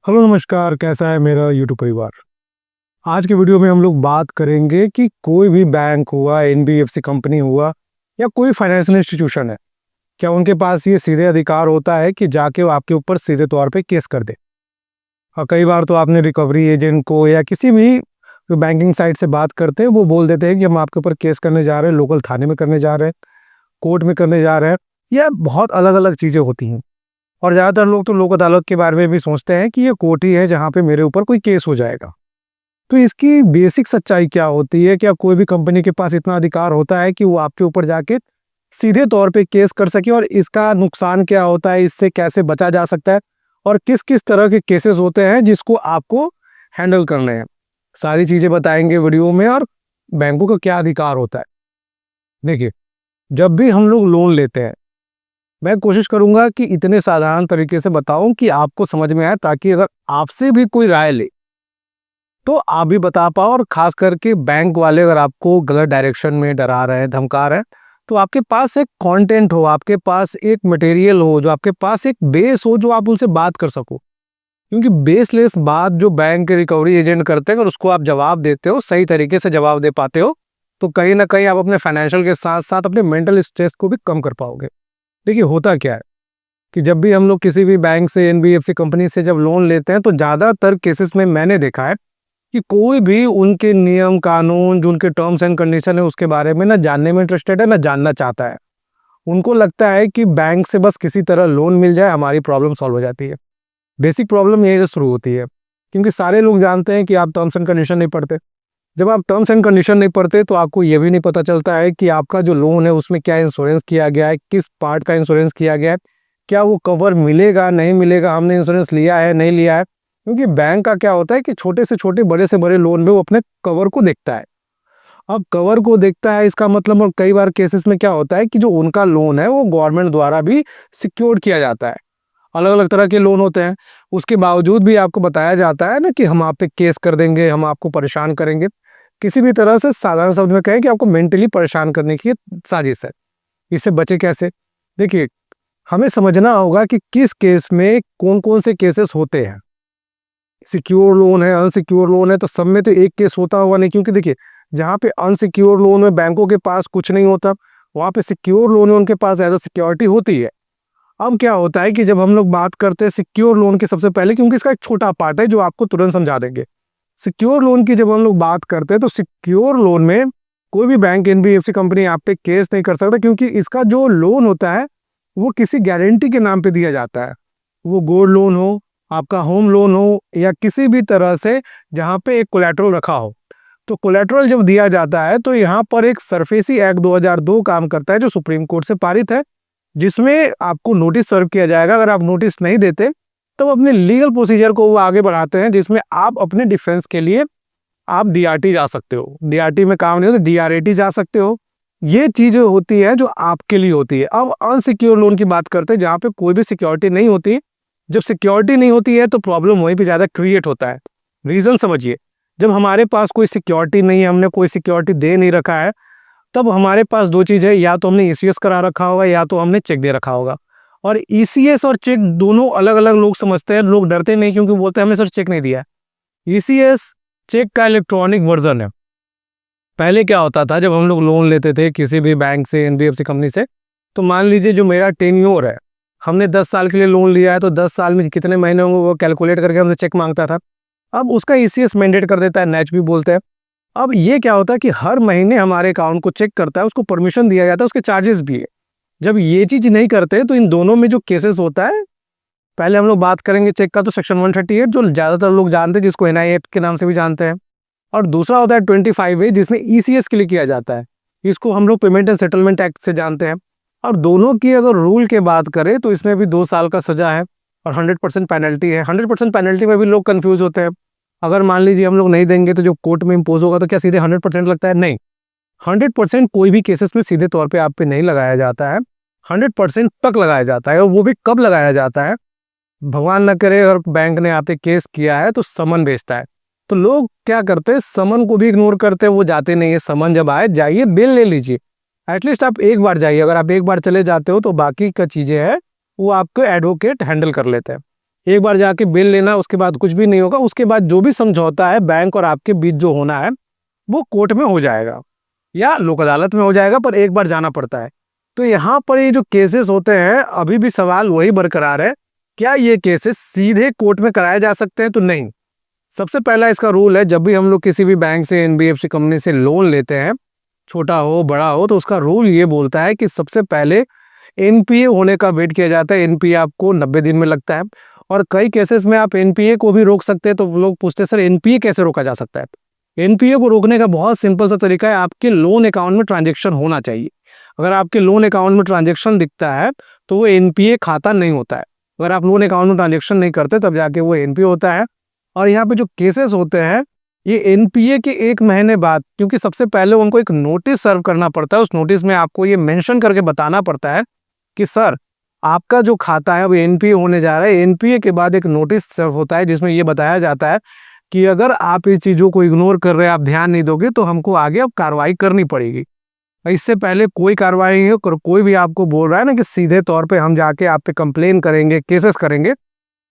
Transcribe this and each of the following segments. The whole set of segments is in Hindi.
हेलो नमस्कार, कैसा है मेरा यूट्यूब परिवार। आज के वीडियो में हम लोग बात करेंगे कि कोई भी बैंक हुआ, एनबीएफसी कंपनी हुआ या कोई फाइनेंशियल इंस्टीट्यूशन है, क्या उनके पास ये सीधे अधिकार होता है कि जाके वो आपके ऊपर सीधे तौर पे केस कर दे। और कई बार तो आपने रिकवरी एजेंट को या किसी भी जो बैंकिंग साइट से बात करते हैं वो बोल देते हैं कि हम आपके ऊपर केस करने जा रहे हैं, लोकल थाने में करने जा रहे हैं, कोर्ट में करने जा रहे हैं, या बहुत अलग अलग चीज़ें होती हैं। और ज़्यादातर लोग तो लोक अदालत के बारे में भी सोचते हैं कि ये कोर्ट ही है जहाँ पे मेरे ऊपर कोई केस हो जाएगा। तो इसकी बेसिक सच्चाई क्या होती है? क्या कोई भी कंपनी के पास इतना अधिकार होता है कि वो आपके ऊपर जाके सीधे तौर पे केस कर सके? और इसका नुकसान क्या होता है, इससे कैसे बचा जा सकता है, और किस किस तरह के केसेस होते हैं जिसको आपको हैंडल करने हैं, सारी चीज़ें बताएंगे वीडियो में। और बैंकों का क्या अधिकार होता है। देखिए, जब भी हम लोग लोन लेते हैं, मैं कोशिश करूंगा कि इतने साधारण तरीके से बताऊं कि आपको समझ में आए, ताकि अगर आपसे भी कोई राय ले तो आप भी बता पाओ। और खास करके बैंक वाले अगर आपको गलत डायरेक्शन में डरा रहे हैं, धमका रहे हैं, तो आपके पास एक कंटेंट हो, आपके पास एक मटेरियल हो, जो आपके पास एक बेस हो, जो आप उनसे बात कर सको। क्योंकि बेसलेस बात जो बैंक के रिकवरी एजेंट करते हैं, अगर उसको आप जवाब देते हो, सही तरीके से जवाब दे पाते हो, तो कहीं ना कहीं आप अपने फाइनेंशियल के साथ साथ अपने मेंटल स्ट्रेस को भी कम कर पाओगे। देखिए, होता क्या है कि जब भी हम लोग किसी भी बैंक से, एनबीएफसी कंपनी से जब लोन लेते हैं, तो ज़्यादातर केसेस में मैंने देखा है कि कोई भी उनके नियम कानून, जो उनके टर्म्स एंड कंडीशन है, उसके बारे में ना जानने में इंटरेस्टेड है, ना जानना चाहता है। उनको लगता है कि बैंक से बस किसी तरह लोन मिल जाए, हमारी प्रॉब्लम सॉल्व हो जाती है। बेसिक प्रॉब्लम यही से शुरू होती है, क्योंकि सारे लोग जानते हैं कि आप टर्म्स एंड कंडीशन नहीं पढ़ते। जब आप टर्म्स एंड कंडीशन नहीं पढ़ते तो आपको ये भी नहीं पता चलता है कि आपका जो लोन है उसमें क्या इंश्योरेंस किया गया है, किस पार्ट का इंश्योरेंस किया गया है, क्या वो कवर मिलेगा नहीं मिलेगा, हमने इंश्योरेंस लिया है नहीं लिया है। क्योंकि बैंक का क्या होता है कि छोटे से छोटे, बड़े से बड़े लोन में वो अपने कवर को देखता है। अब कवर को देखता है, इसका मतलब, और कई बार केसेस में क्या होता है कि जो उनका लोन है वो गवर्नमेंट द्वारा भी सिक्योर किया जाता है। अलग अलग तरह के लोन होते हैं, उसके बावजूद भी आपको बताया जाता है ना कि हम आप पे केस कर देंगे, हम आपको परेशान करेंगे। किसी भी तरह से साधारण शब्द में कहें कि आपको मेंटली परेशान करने की साजिश है। इससे बचे कैसे? देखिए, हमें समझना होगा कि किस केस में कौन कौन से केसेस होते हैं। सिक्योर लोन है, अनसिक्योर लोन है, तो सब में तो एक केस होता होगा नहीं। क्योंकि देखिए, जहाँ पे अनसिक्योर लोन में बैंकों के पास कुछ नहीं होता, वहाँ पे सिक्योर लोन में उनके पास एज अ सिक्योरिटी होती है। अब क्या होता है कि जब हम लोग बात करते हैं सिक्योर लोन के, सबसे पहले, क्योंकि इसका एक छोटा पार्ट है जो आपको तुरंत समझा देंगे। सिक्योर लोन की जब हम लोग बात करते हैं, तो सिक्योर लोन में कोई भी बैंक, एनबीएफसी कंपनी आप पे केस नहीं कर सकता, क्योंकि इसका जो लोन होता है वो किसी गारंटी के नाम पे दिया जाता है। वो गोल्ड लोन हो, आपका होम लोन हो, या किसी भी तरह से जहाँ पे एक कोलैटरल रखा हो। तो कोलैटरल जब दिया जाता है तो यहाँ पर एक सरफेसी एक्ट 2002 काम करता है, जो सुप्रीम कोर्ट से पारित है, जिसमें आपको नोटिस सर्व किया जाएगा। अगर आप नोटिस नहीं देते तो अपने लीगल प्रोसीजर को वो आगे बढ़ाते हैं, जिसमें आप अपने डिफेंस के लिए आप डीआरटी जा सकते हो। डीआरटी में काम नहीं हो तो डीआरएटी जा सकते हो। ये चीजें होती है जो आपके लिए होती है। अब अनसिक्योर लोन की बात करते हैं, जहाँ पे कोई भी सिक्योरिटी नहीं होती। जब सिक्योरिटी नहीं होती है तो प्रॉब्लम वहीं पे ज़्यादा क्रिएट होता है। रीज़न समझिए, जब हमारे पास कोई सिक्योरिटी नहीं है, हमने कोई सिक्योरिटी दे नहीं रखा है, तब हमारे पास दो चीज़ है, या तो हमने ईसीएस करा रखा होगा, या तो हमने चेक दे रखा होगा। और ईसीएस और चेक दोनों अलग अलग लोग समझते हैं। लोग डरते नहीं, क्योंकि बोलते हैं हमने सर चेक नहीं दिया। ईसीएस चेक का इलेक्ट्रॉनिक वर्जन है। पहले क्या होता था, जब हम लोग लोन लेते थे किसी भी बैंक से, एनबीएफसी कंपनी से, तो मान लीजिए जो मेरा टेन्योर है, हमने 10 साल के लिए लोन लिया है, तो 10 साल में कितने महीने होंगे वो कैलकुलेट करके हमसे चेक मांगता था। अब उसका ईसीएस मैंडेट कर देता है, नैच भी बोलते हैं। अब ये क्या होता है कि हर महीने हमारे अकाउंट को चेक करता है, उसको परमिशन दिया जाता है, उसके चार्जेस भी है। जब ये चीज़ नहीं करते तो इन दोनों में जो केसेस होता है, पहले हम लोग बात करेंगे चेक का, तो सेक्शन 138 जो ज़्यादातर लोग जानते हैं, जिसको एनआई एक्ट के नाम से भी जानते हैं। और दूसरा होता है 25A, जिसमें ईसीएस के लिए किया जाता है। इसको हम लोग पेमेंट एंड सेटलमेंट एक्ट से जानते हैं। और दोनों की अगर रूल के बात करें तो इसमें भी 2 साल का सजा है और 100% पेनल्टी है। 100% पेनल्टी में भी लोग कंफ्यूज होते हैं। अगर मान लीजिए हम लोग नहीं देंगे तो जो कोर्ट में इम्पोज होगा, तो क्या सीधे 100% लगता है? नहीं, 100% कोई भी केसेस में सीधे तौर पे आप पे नहीं लगाया जाता है। 100% तक लगाया जाता है। और वो भी कब लगाया जाता है? भगवान न करे अगर बैंक ने आप पे केस किया है तो समन भेजता है। तो लोग क्या करते हैं, समन को भी इग्नोर करते हैं, वो जाते नहीं है। समन जब आए, जाइए बिल ले लीजिए। एटलीस्ट आप एक बार जाइए। अगर आप एक बार चले जाते हो तो बाकी का चीज़ें हैं वो आपको एडवोकेट हैंडल कर लेते हैं। एक बार जाके बिल लेना, उसके बाद कुछ भी नहीं होगा। उसके बाद जो भी समझौता है बैंक और आपके बीच जो होना है वो कोर्ट में हो जाएगा या लोक अदालत में हो जाएगा, पर एक बार जाना पड़ता है। तो यहाँ पर ये जो केसेस होते हैं, अभी भी सवाल वही बरकरार है, क्या ये केसेस सीधे कोर्ट में कराए जा सकते हैं? तो नहीं। सबसे पहला इसका रूल है, जब भी हम लोग किसी भी बैंक से, एनबीएफसी कंपनी से लोन लेते हैं, छोटा हो बड़ा हो, तो उसका रूल ये बोलता है कि सबसे पहले एनपीए होने का वेट किया जाता है। एनपीए आपको 90 दिन में लगता है, और कई केसेस में आप एनपीए को भी रोक सकते हैं। तो लोग पूछते हैं सर एनपीए कैसे रोका जा सकता है? एनपीए को रोकने का बहुत सिंपल सा तरीका है, आपके लोन अकाउंट में ट्रांजैक्शन होना चाहिए। अगर आपके लोन अकाउंट में ट्रांजैक्शन दिखता है तो वो एनपीए खाता नहीं होता है। अगर आप लोन अकाउंट में ट्रांजैक्शन नहीं करते तब जाके वो एनपीए होता है। और यहाँ पे जो केसेस होते हैं, ये एनपीए के 1 महीने बाद, क्योंकि सबसे पहले उनको एक नोटिस सर्व करना पड़ता है। उस नोटिस में आपको ये मेंशन करके बताना पड़ता है कि सर आपका जो खाता है वो एनपीए होने जा रहा है। एनपीए के बाद एक नोटिस सर्व होता है जिसमें ये बताया जाता है कि अगर आप इस चीज़ों को इग्नोर कर रहे हैं, आप ध्यान नहीं दोगे, तो हमको आगे अब कार्रवाई करनी पड़ेगी। इससे पहले कोई कार्रवाई नहीं हो, कोई भी आपको बोल रहा है ना कि सीधे तौर पे हम जाके आप पे कंप्लेन करेंगे, केसेस करेंगे,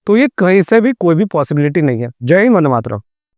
तो ये कहीं से भी कोई भी पॉसिबिलिटी नहीं है। जय हिंद, वंदे मातरम।